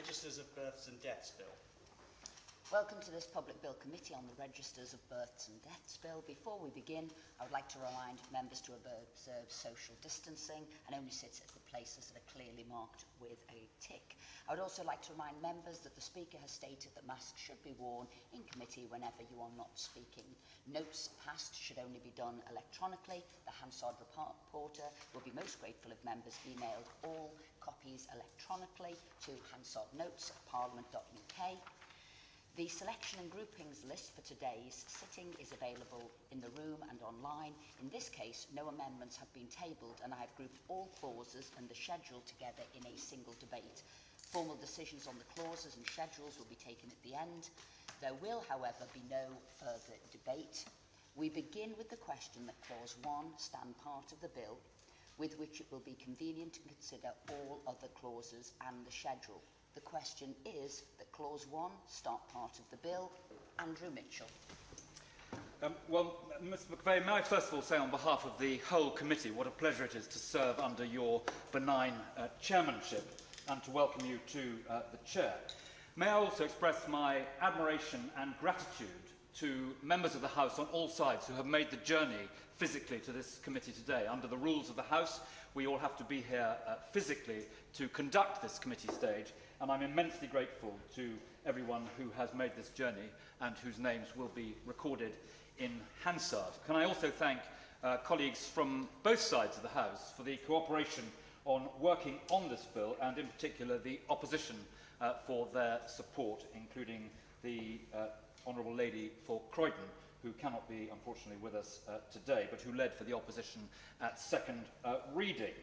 Registers of Births and Deaths Bill. Welcome to this Public Bill Committee on the Registers of Births and Deaths Bill. Before we begin, I would like to remind members to observe social distancing and only sit at the places that are clearly marked with a tick. I would also like to remind members that the Speaker has stated that masks should be worn in committee whenever you are not speaking. Notes passed should only be done electronically. The Hansard reporter will be most grateful if members emailed all copies electronically to hansardnotes@parliament.uk. The selection and groupings list for today's sitting is available in the room and online. In this case, no amendments have been tabled, and I have grouped all clauses and the schedule together in a single debate. Formal decisions on the clauses and schedules will be taken at the end. There will, however, be no further debate. We begin with the question that Clause 1 stand part of the bill, with which it will be convenient to consider all other clauses and the schedule. The question is that Clause 1 start part of the bill. Andrew Mitchell. Well, Mr McVeigh, may I first of all say on behalf of the whole committee what a pleasure it is to serve under your benign chairmanship and to welcome you to the chair. May I also express my admiration and gratitude to members of the House on all sides who have made the journey physically to this committee today. Under the rules of the House, we all have to be here physically to conduct this committee stage, and I'm immensely grateful to everyone who has made this journey and whose names will be recorded in Hansard. Can I also thank colleagues from both sides of the House for the cooperation on working on this bill, and in particular the opposition for their support, including the Honourable Lady for Croydon, who cannot be, unfortunately, with us today, but who led for the opposition at second reading.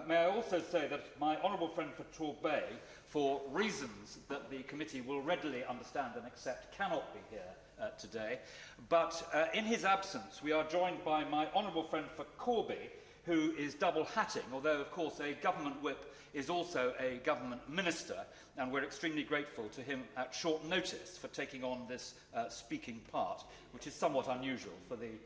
May I also say that my honourable friend for Torbay, for reasons that the committee will readily understand and accept, cannot be here today, but in his absence we are joined by my honourable friend for Corby, who is double-hatting, although, of course, a government whip is also a government minister, and we're extremely grateful to him at short notice for taking on this speaking part, which is somewhat unusual for the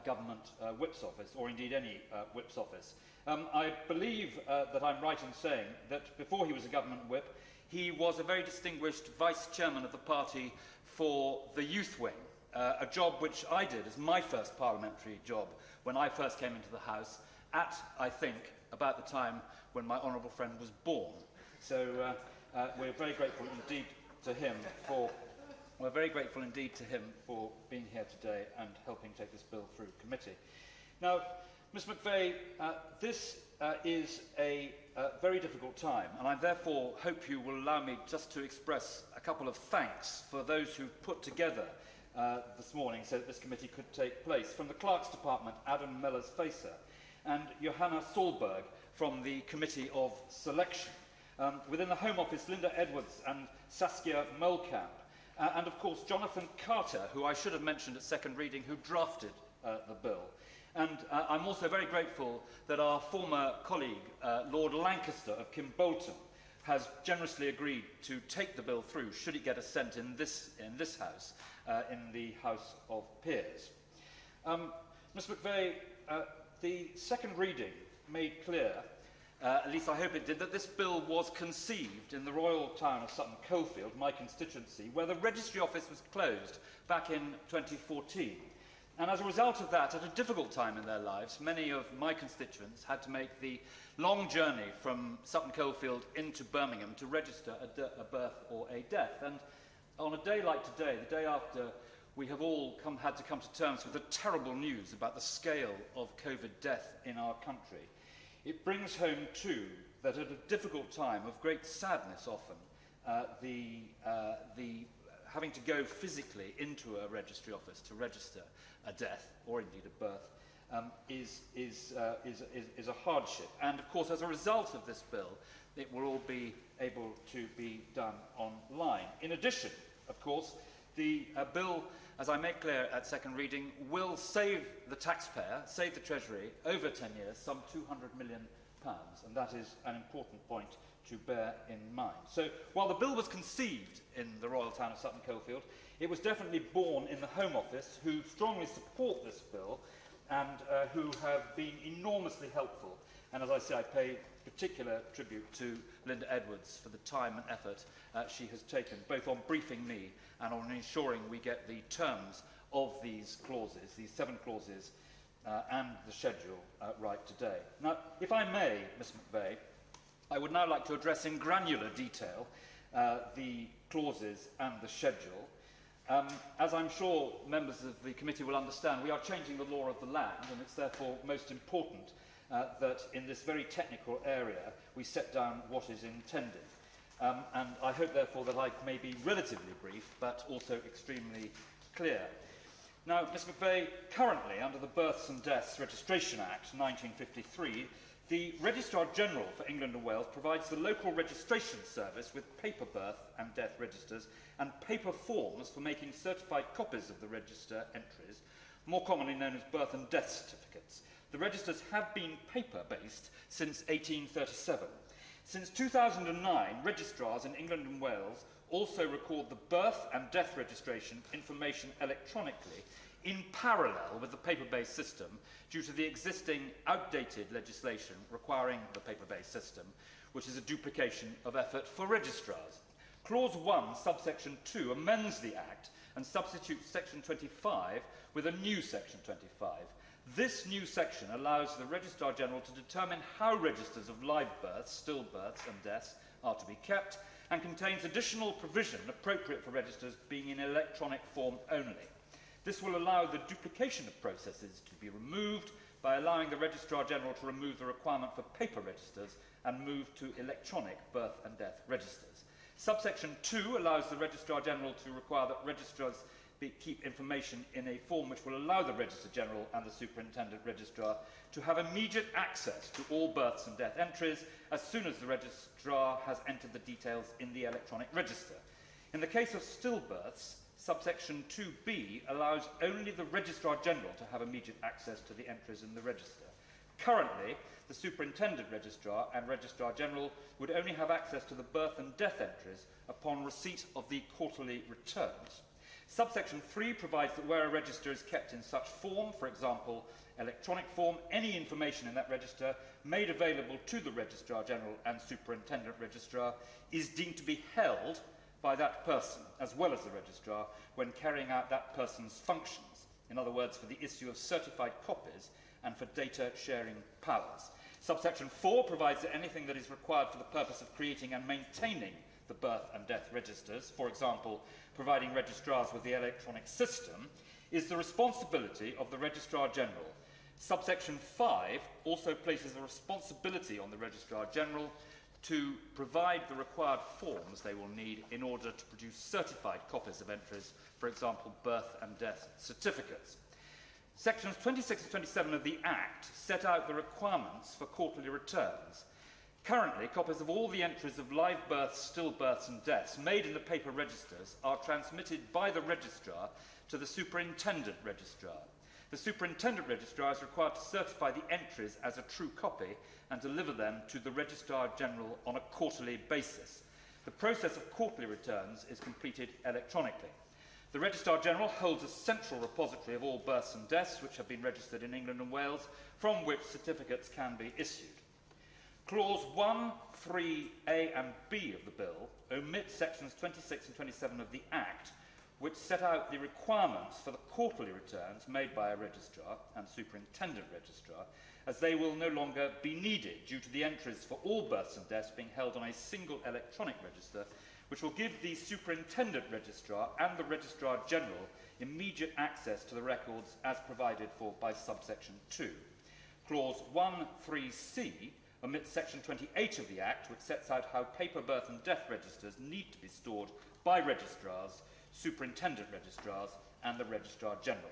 government whip's office, or indeed any whip's office. I believe that I'm right in saying that before he was a government whip, he was a very distinguished vice-chairman of the party for the youth wing, a job which I did as my first parliamentary job when I first came into the House, at, I think, about the time when my honourable friend was born. So we're very grateful indeed to him for being here today and helping take this bill through committee. Now, Mr McVeigh, this is a very difficult time, and I therefore hope you will allow me just to express a couple of thanks for those who put together this morning so that this committee could take place. From the Clerk's Department, Adam Mellers-Facer, and Johanna Solberg from the Committee of Selection. Within the Home Office, Linda Edwards and Saskia Molkamp, and of course Jonathan Carter, who I should have mentioned at second reading, who drafted the bill. And I'm also very grateful that our former colleague, Lord Lancaster of Kimbolton, has generously agreed to take the bill through, should it get assent in this House, in the House of Peers. Mr McVeigh, the second reading made clear, at least I hope it did, that this bill was conceived in the royal town of Sutton Coldfield, my constituency, where the registry office was closed back in 2014. And as a result of that, at a difficult time in their lives, many of my constituents had to make the long journey from Sutton Coldfield into Birmingham to register a birth or a death. And on a day like today, the day after we have all had to come to terms with the terrible news about the scale of COVID death in our country, it brings home too that at a difficult time of great sadness often, the having to go physically into a registry office to register a death or indeed a birth is a hardship. And of course, as a result of this bill, it will all be able to be done online. In addition, of course, the bill, as I make clear at second reading, will save the taxpayer, save the Treasury, over 10 years, some £200 million, and that is an important point to bear in mind. So, while the bill was conceived in the royal town of Sutton Coldfield, it was definitely born in the Home Office, who strongly support this bill and who have been enormously helpful. And as I say, I pay particular tribute to Linda Edwards for the time and effort she has taken, both on briefing me and on ensuring we get the terms of these clauses, these 7 clauses, and the schedule right today. Now, if I may, Ms McVeigh, I would now like to address in granular detail the clauses and the schedule. As I'm sure members of the committee will understand, we are changing the law of the land, and it's therefore most important that in this very technical area we set down what is intended. And I hope therefore that I may be relatively brief, but also extremely clear. Now, Ms McVeigh, currently under the Births and Deaths Registration Act 1953, the Registrar General for England and Wales provides the local registration service with paper birth and death registers and paper forms for making certified copies of the register entries, more commonly known as birth and death certificates. The registers have been paper-based since 1837. Since 2009, registrars in England and Wales also record the birth and death registration information electronically in parallel with the paper-based system due to the existing outdated legislation requiring the paper-based system, which is a duplication of effort for registrars. Clause 1, subsection 2 amends the Act and substitutes section 25 with a new section 25. This new section allows the Registrar General to determine how registers of live births, stillbirths and deaths are to be kept, and contains additional provision appropriate for registers being in electronic form only. This will allow the duplication of processes to be removed by allowing the Registrar General to remove the requirement for paper registers and move to electronic birth and death registers. Subsection 2 allows the Registrar General to require that registrars keep information in a form which will allow the Register General and the Superintendent Registrar to have immediate access to all births and death entries as soon as the Registrar has entered the details in the electronic register. In the case of stillbirths, subsection 2b allows only the Registrar General to have immediate access to the entries in the register. Currently, the Superintendent Registrar and Registrar General would only have access to the birth and death entries upon receipt of the quarterly returns. Subsection 3 provides that where a register is kept in such form, for example, electronic form, any information in that register made available to the Registrar General and Superintendent Registrar is deemed to be held by that person, as well as the Registrar, when carrying out that person's functions. In other words, for the issue of certified copies and for data sharing powers. Subsection 4 provides that anything that is required for the purpose of creating and maintaining the birth and death registers, for example, providing registrars with the electronic system, is the responsibility of the Registrar General. Subsection 5 also places a responsibility on the Registrar General to provide the required forms they will need in order to produce certified copies of entries, for example, birth and death certificates. Sections 26 and 27 of the Act set out the requirements for quarterly returns. Currently, copies of all the entries of live births, stillbirths and deaths made in the paper registers are transmitted by the Registrar to the Superintendent Registrar. The Superintendent Registrar is required to certify the entries as a true copy and deliver them to the Registrar General on a quarterly basis. The process of quarterly returns is completed electronically. The Registrar General holds a central repository of all births and deaths which have been registered in England and Wales, from which certificates can be issued. Clause 1, 3a and b of the Bill omit sections 26 and 27 of the Act, which set out the requirements for the quarterly returns made by a registrar and superintendent registrar, as they will no longer be needed due to the entries for all births and deaths being held on a single electronic register, which will give the superintendent registrar and the registrar general immediate access to the records as provided for by subsection 2. Clause 1(3)(c) omits section 28 of the Act, which sets out how paper birth and death registers need to be stored by registrars, superintendent registrars and the Registrar General.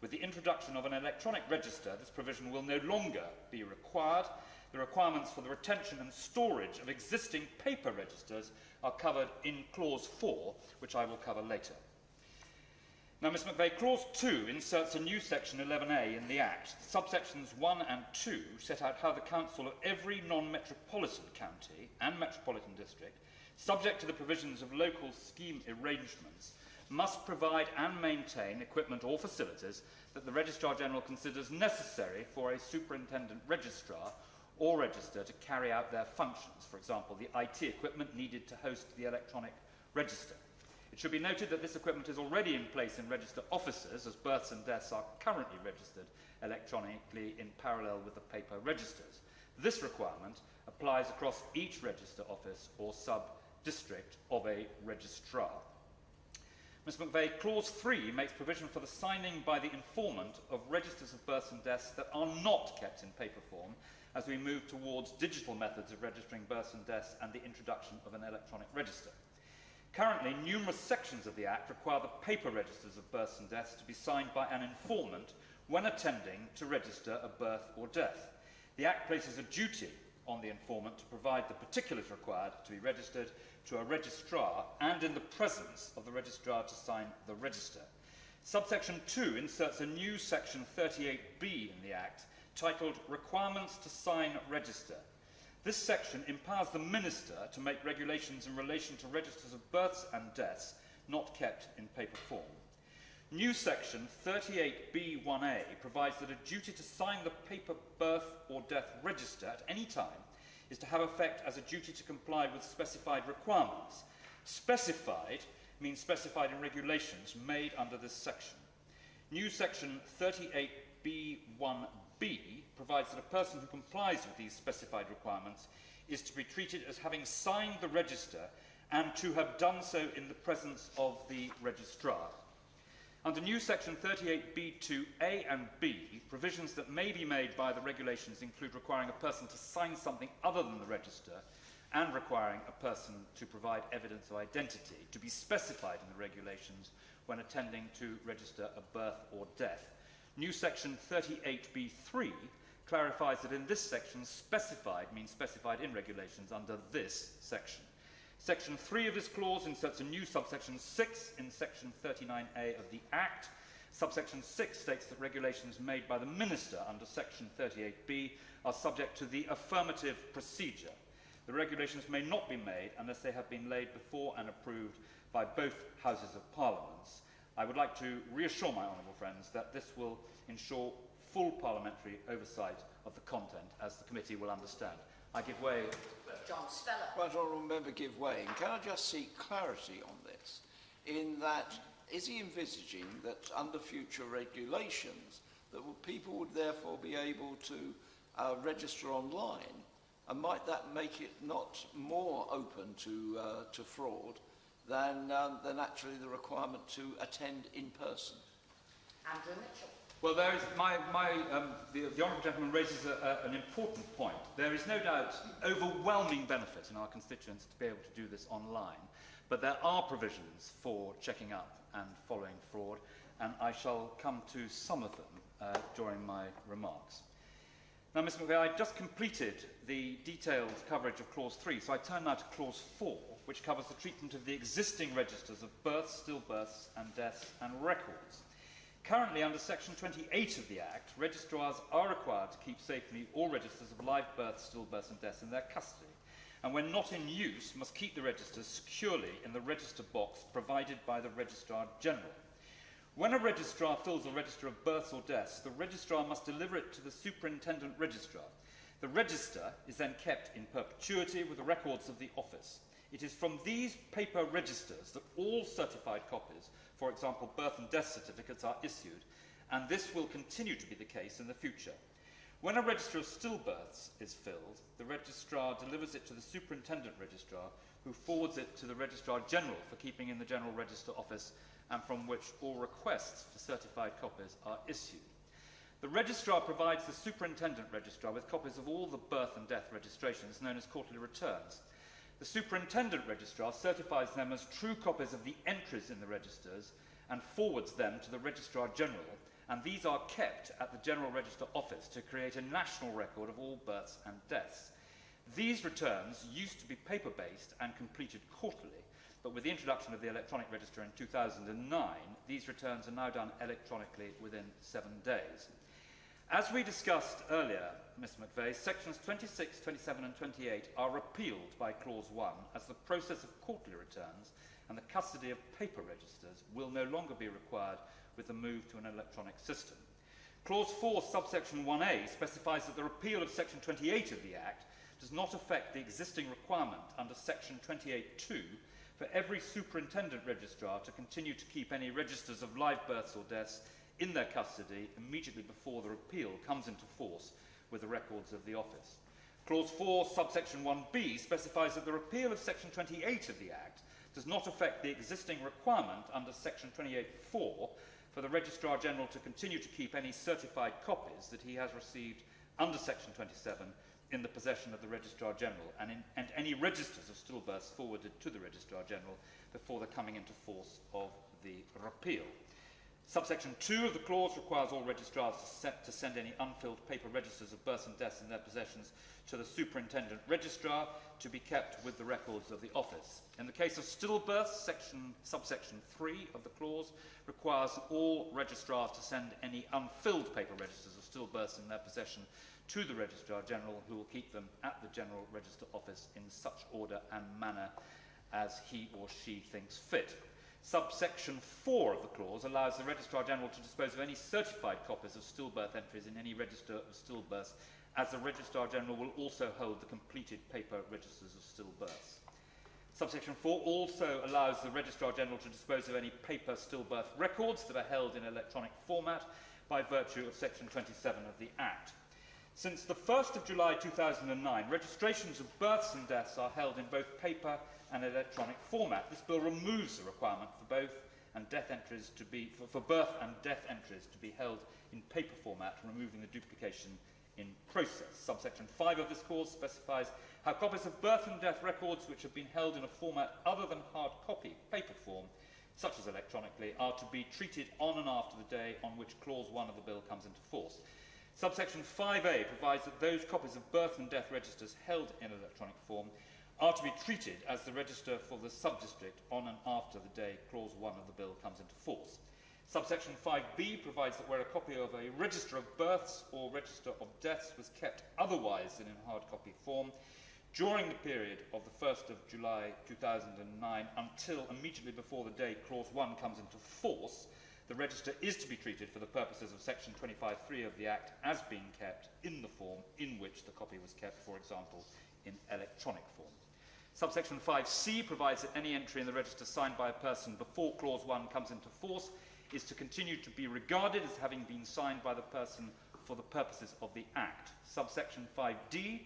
With the introduction of an electronic register, this provision will no longer be required. The requirements for the retention and storage of existing paper registers are covered in Clause 4, which I will cover later. Now, Ms McVeigh, Clause 2 inserts a new section 11a in the Act. Subsections 1 and 2 set out how the Council of every non-metropolitan county and metropolitan district, subject to the provisions of local scheme arrangements, must provide and maintain equipment or facilities that the Registrar General considers necessary for a superintendent registrar or register to carry out their functions, for example, the IT equipment needed to host the electronic register. It should be noted that this equipment is already in place in register offices, as births and deaths are currently registered electronically in parallel with the paper registers. This requirement applies across each register office or sub-district of a registrar. Ms McVeigh, Clause 3 makes provision for the signing by the informant of registers of births and deaths that are not kept in paper form as we move towards digital methods of registering births and deaths and the introduction of an electronic register. Currently, numerous sections of the Act require the paper registers of births and deaths to be signed by an informant when attending to register a birth or death. The Act places a duty on the informant to provide the particulars required to be registered to a registrar and in the presence of the registrar to sign the register. Subsection 2 inserts a new section 38B in the Act titled Requirements to Sign Register. This section empowers the Minister to make regulations in relation to registers of births and deaths not kept in paper form. New section 38B1A provides that a duty to sign the paper birth or death register at any time is to have effect as a duty to comply with specified requirements. Specified means specified in regulations made under this section. New section 38B1B provides that a person who complies with these specified requirements is to be treated as having signed the register and to have done so in the presence of the registrar. Under new section 38B2A and B, provisions that may be made by the regulations include requiring a person to sign something other than the register and requiring a person to provide evidence of identity to be specified in the regulations when attending to register a birth or death. New section 38B3 clarifies that in this section, specified means specified in regulations under this section. Section 3 of this clause inserts a new subsection 6 in section 39A of the Act. Subsection 6 states that regulations made by the Minister under section 38B are subject to the affirmative procedure. The regulations may not be made unless they have been laid before and approved by both Houses of Parliament. I would like to reassure my honourable friends that this will ensure full parliamentary oversight of the content, as the committee will understand. I give way. John Speller. Right, honourable member, give way. And can I just seek clarity on this? In that, is he envisaging that under future regulations, that people would therefore be able to register online, and might that make it not more open to fraud than actually the requirement to attend in person? Andrew Mitchell. Well, there is the honourable gentleman raises an important point. There is no doubt overwhelming benefit in our constituents to be able to do this online, but there are provisions for checking up and following fraud, and I shall come to some of them during my remarks. Now, Ms McVeigh, I just completed the detailed coverage of Clause 3, so I turn now to Clause 4, which covers the treatment of the existing registers of births, stillbirths, and deaths and records. Currently, under Section 28 of the Act, registrars are required to keep safely all registers of live births, stillbirths and deaths in their custody, and when not in use, must keep the registers securely in the register box provided by the Registrar General. When a registrar fills a register of births or deaths, the registrar must deliver it to the Superintendent Registrar. The register is then kept in perpetuity with the records of the office. It is from these paper registers that all certified copies, for example, birth and death certificates, are issued, and this will continue to be the case in the future. When a register of stillbirths is filled, the registrar delivers it to the Superintendent Registrar, who forwards it to the Registrar General for keeping in the General Register Office, and from which all requests for certified copies are issued. The Registrar provides the Superintendent Registrar with copies of all the birth and death registrations, known as quarterly returns. The Superintendent Registrar certifies them as true copies of the entries in the registers and forwards them to the Registrar General, and these are kept at the General Register Office to create a national record of all births and deaths. These returns used to be paper-based and completed quarterly, but with the introduction of the electronic register in 2009, these returns are now done electronically within 7 days. As we discussed earlier, Ms McVeigh, sections 26, 27 and 28 are repealed by Clause 1 as the process of quarterly returns and the custody of paper registers will no longer be required with the move to an electronic system. Clause 4, subsection 1a, specifies that the repeal of section 28 of the Act does not affect the existing requirement under section 28.2 for every superintendent registrar to continue to keep any registers of live births or deaths in their custody immediately before the repeal comes into force with the records of the office. Clause 4, subsection 1b, specifies that the repeal of section 28 of the Act does not affect the existing requirement under section 28.4 for the Registrar General to continue to keep any certified copies that he has received under section 27 in the possession of the Registrar General and any registers of stillbirths forwarded to the Registrar General before the coming into force of the repeal. Subsection 2 of the clause requires all registrars to send any unfilled paper registers of births and deaths in their possessions to the Superintendent Registrar to be kept with the records of the office. In the case of stillbirths, subsection 3 of the clause requires all registrars to send any unfilled paper registers of stillbirths in their possession to the Registrar General, who will keep them at the General Register Office in such order and manner as he or she thinks fit. Subsection 4 of the clause allows the Registrar General to dispose of any certified copies of stillbirth entries in any register of stillbirths, as the Registrar General will also hold the completed paper registers of stillbirths. Subsection 4 also allows the Registrar General to dispose of any paper stillbirth records that are held in electronic format by virtue of section 27 of the Act. Since the 1st of July 2009, registrations of births and deaths are held in both paper and electronic format. This bill removes the requirement for both and death entries to be for birth and death entries to be held in paper format, removing the duplication in process. Subsection 5 of this clause specifies how copies of birth and death records which have been held in a format other than hard copy, paper form, such as electronically, are to be treated on and after the day on which clause 1 of the bill comes into force. Subsection 5a provides that those copies of birth and death registers held in electronic form are to be treated as the register for the sub-district on and after the day clause 1 of the bill comes into force. Subsection 5b provides that where a copy of a register of births or register of deaths was kept otherwise than in hard copy form during the period of the 1st of July 2009 until immediately before the day clause 1 comes into force, the register is to be treated for the purposes of section 25.3 of the Act as being kept in the form in which the copy was kept, for example, in electronic form. Subsection 5c provides that any entry in the register signed by a person before clause 1 comes into force is to continue to be regarded as having been signed by the person for the purposes of the Act. Subsection 5d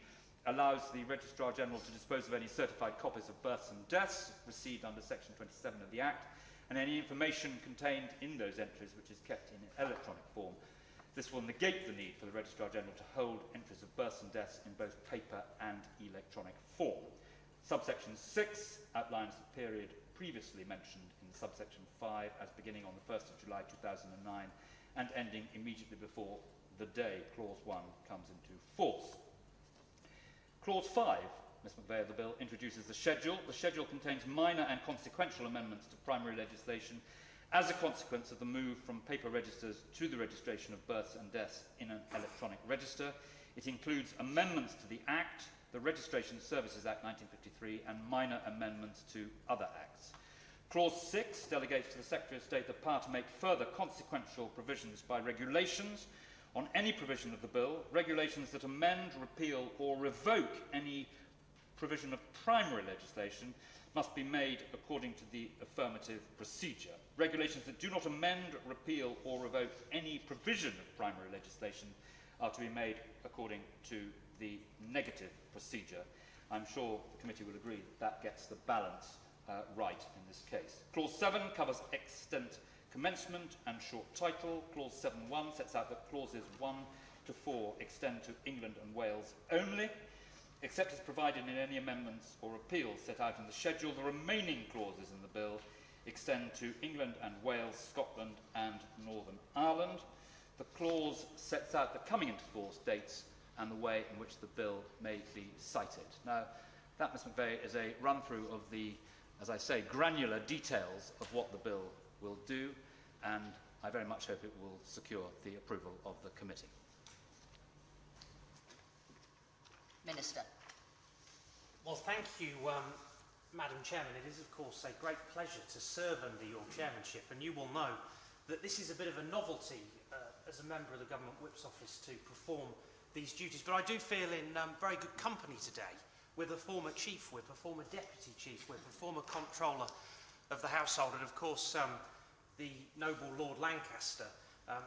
allows the Registrar General to dispose of any certified copies of births and deaths received under section 27 of the Act, and any information contained in those entries which is kept in electronic form. This will negate the need for the Registrar General to hold entries of births and deaths in both paper and electronic form. Subsection 6 outlines the period previously mentioned in subsection 5 as beginning on the 1st of July 2009 and ending immediately before the day clause 1 comes into force. Clause 5, Ms McVeigh of the bill, introduces the schedule. The schedule contains minor and consequential amendments to primary legislation as a consequence of the move from paper registers to the registration of births and deaths in an electronic register. It includes amendments to the Act, the Registration Services Act 1953, and minor amendments to other acts. Clause 6 delegates to the Secretary of State the power to make further consequential provisions by regulations on any provision of the bill. Regulations that amend, repeal, or revoke any provision of primary legislation must be made according to the affirmative procedure. Regulations that do not amend, repeal, or revoke any provision of primary legislation are to be made according to the negative procedure. I'm sure the committee will agree that gets the balance right in this case. Clause 7 covers extant commencement and short title. Clause 7.1 sets out that clauses 1 to 4 extend to England and Wales only, except as provided in any amendments or appeals set out in the schedule. The remaining clauses in the bill extend to England and Wales, Scotland and Northern Ireland. The clause sets out the coming into force dates and the way in which the bill may be cited. Now, that, Ms McVeigh, is a run-through of the, as I say, granular details of what the bill will do, and I very much hope it will secure the approval of the committee. Minister. Well, thank you, Madam Chairman. It is, of course, a great pleasure to serve under your chairmanship, and you will know that this is a bit of a novelty as a member of the Government Whip's Office to perform these duties, but I do feel in very good company today with a former Chief Whip, a former Deputy Chief Whip, a former Comptroller of the Household, and of course the noble Lord Lancaster,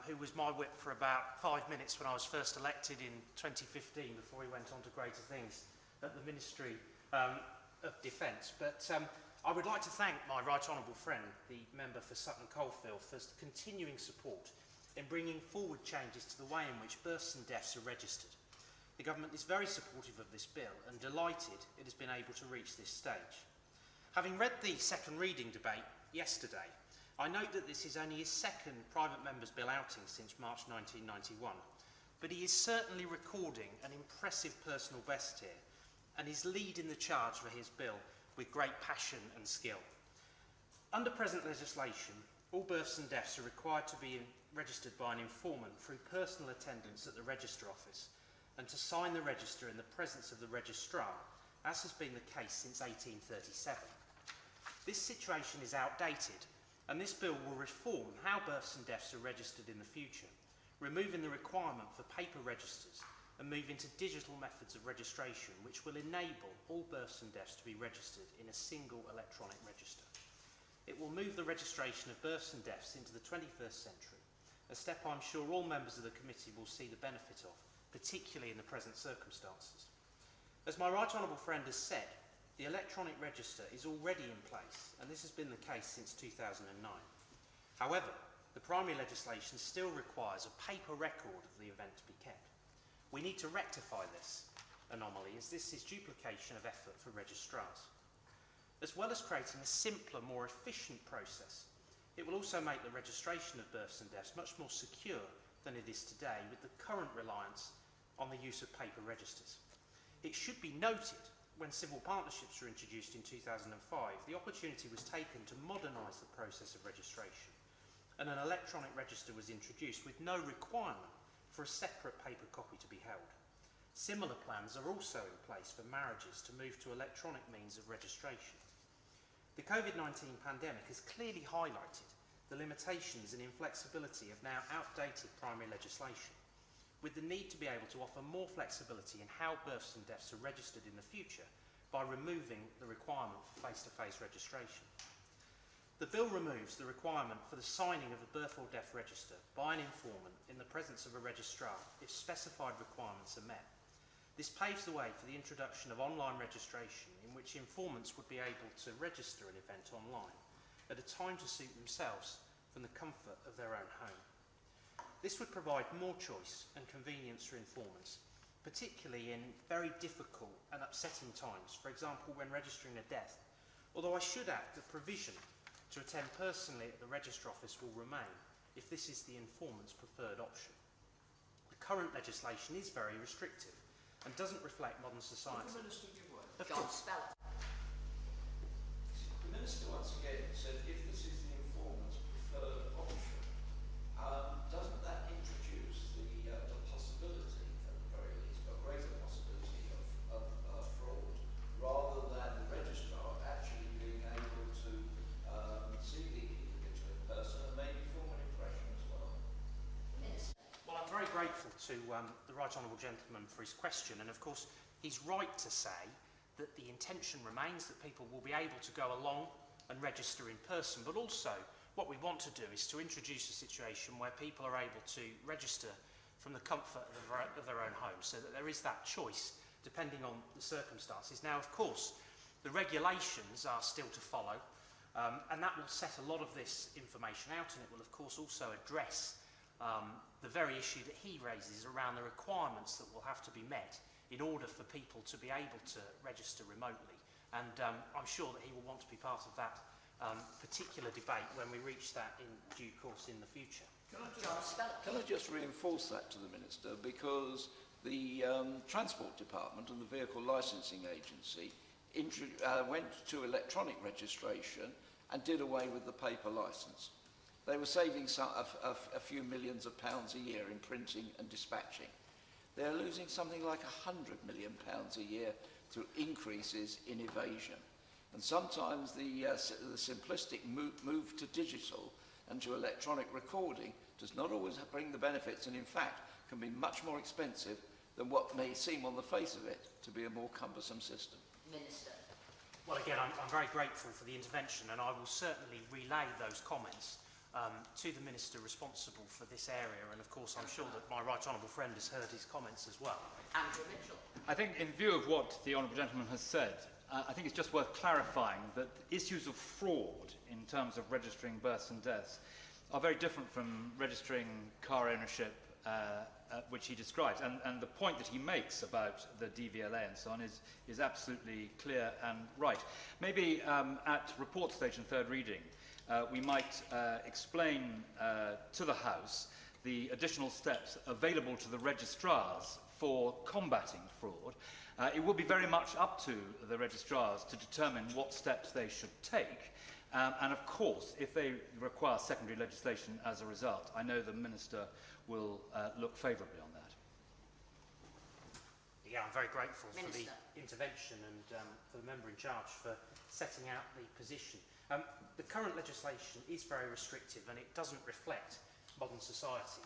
who was my whip for about 5 minutes when I was first elected in 2015 before he went on to greater things at the Ministry of Defence. But I would like to thank my right honourable friend, the member for Sutton Coldfield, for his continuing support in bringing forward changes to the way in which births and deaths are registered. The Government is very supportive of this bill and delighted it has been able to reach this stage. Having read the second reading debate yesterday, I note that this is only his second private member's bill outing since March 1991, but he is certainly recording an impressive personal best here and is leading the charge for his bill with great passion and skill. Under present legislation, all births and deaths are required to be registered by an informant through personal attendance at the Register Office and to sign the register in the presence of the registrar, as has been the case since 1837. This situation is outdated, and this bill will reform how births and deaths are registered in the future, removing the requirement for paper registers and moving to digital methods of registration, which will enable all births and deaths to be registered in a single electronic register. It will move the registration of births and deaths into the 21st century, a step I'm sure all members of the committee will see the benefit of, particularly in the present circumstances. As my right honourable friend has said, the electronic register is already in place, and this has been the case since 2009. However, the primary legislation still requires a paper record of the event to be kept. We need to rectify this anomaly, as this is duplication of effort for registrars. As well as creating a simpler, more efficient process, it will also make the registration of births and deaths much more secure than it is today, with the current reliance on the use of paper registers. It should be noted, when civil partnerships were introduced in 2005, the opportunity was taken to modernise the process of registration, and an electronic register was introduced with no requirement for a separate paper copy to be held. Similar plans are also in place for marriages to move to electronic means of registration. The COVID-19 pandemic has clearly highlighted the limitations and inflexibility of now outdated primary legislation, with the need to be able to offer more flexibility in how births and deaths are registered in the future by removing the requirement for face-to-face registration. The bill removes the requirement for the signing of a birth or death register by an informant in the presence of a registrar if specified requirements are met. This paves the way for the introduction of online registration, in which informants would be able to register an event online at a time to suit themselves from the comfort of their own home. This would provide more choice and convenience for informants, particularly in very difficult and upsetting times, for example when registering a death, although I should add the provision to attend personally at the Register Office will remain if this is the informant's preferred option. The current legislation is very restrictive and doesn't reflect modern society. Will the Minister give way? John Speller. The Minister once again said if this is the informant's preferred option, doesn't that introduce the possibility, at the very least, a greater possibility of fraud, rather than the registrar actually being able to see the individual in person and maybe form an impression as well? Minister. Well, I'm very grateful to the right honourable gentleman for his question, and of course he's right to say that the intention remains that people will be able to go along and register in person, but also what we want to do is to introduce a situation where people are able to register from the comfort of their own home, so that there is that choice depending on the circumstances. Now, of course, the regulations are still to follow, and that will set a lot of this information out, and it will of course also address the very issue that he raises around the requirements that will have to be met in order for people to be able to register remotely. And I'm sure that he will want to be part of that particular debate when we reach that in due course in the future. Can I just reinforce that to the Minister, because the Transport Department and the Vehicle Licensing Agency went to electronic registration and did away with the paper licence. They were saving a few millions of pounds a year in printing and dispatching. They're losing something like £100 million a year through increases in evasion. And sometimes the simplistic move to digital and to electronic recording does not always bring the benefits, and in fact can be much more expensive than what may seem on the face of it to be a more cumbersome system. Minister. Well, again, I'm very grateful for the intervention, and I will certainly relay those comments to the Minister responsible for this area, and of course I'm sure that my right honourable friend has heard his comments as well. Andrew Mitchell. I think in view of what the honourable gentleman has said, I think it's just worth clarifying that issues of fraud in terms of registering births and deaths are very different from registering car ownership, which he describes. And the point that he makes about the DVLA and so on is absolutely clear and right. Maybe at report stage and third reading, we might explain to the House the additional steps available to the registrars for combating fraud. It will be very much up to the registrars to determine what steps they should take. And of course, if they require secondary legislation as a result, I know the Minister will look favourably on that. Yeah, I'm very grateful for the Minister. intervention and for the member in charge for setting out the position. The current legislation is very restrictive and it doesn't reflect modern society.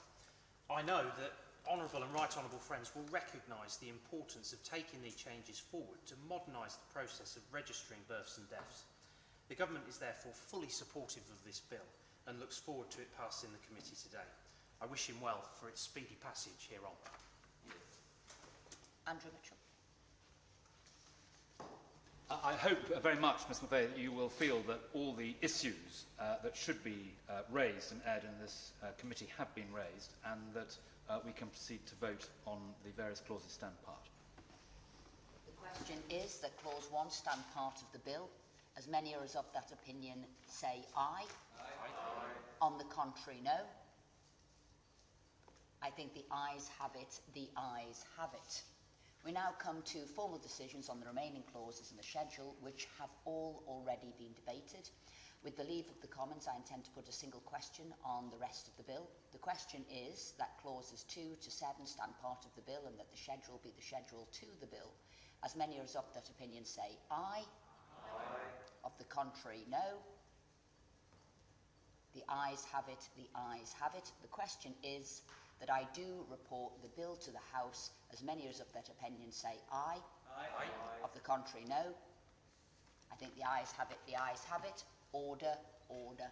I know that honourable and right honourable friends will recognise the importance of taking these changes forward to modernise the process of registering births and deaths. The Government is therefore fully supportive of this bill and looks forward to it passing the committee today. I wish him well for its speedy passage hereon. Andrew Mitchell. I hope very much, Ms McVeigh, that you will feel that all the issues that should be raised and aired in this committee have been raised, and that we can proceed to vote on the various clauses stand part. The question is that Clause 1 stand part of the bill. As many as of that opinion say aye. Aye. On the contrary, no. I think the ayes have it. The ayes have it. We now come to formal decisions on the remaining clauses in the schedule, which have all already been debated. With the leave of the Commons, I intend to put a single question on the rest of the bill. The question is that clauses 2 to 7 stand part of the bill and that the schedule be the schedule to the bill. As many as of that opinion say aye. Aye. Of the contrary, no. The ayes have it. The ayes have it. The question is that I do report the bill to the House. As many as of that opinion say aye. Aye. Of the contrary, no. I think the ayes have it. The ayes have it. Order, order,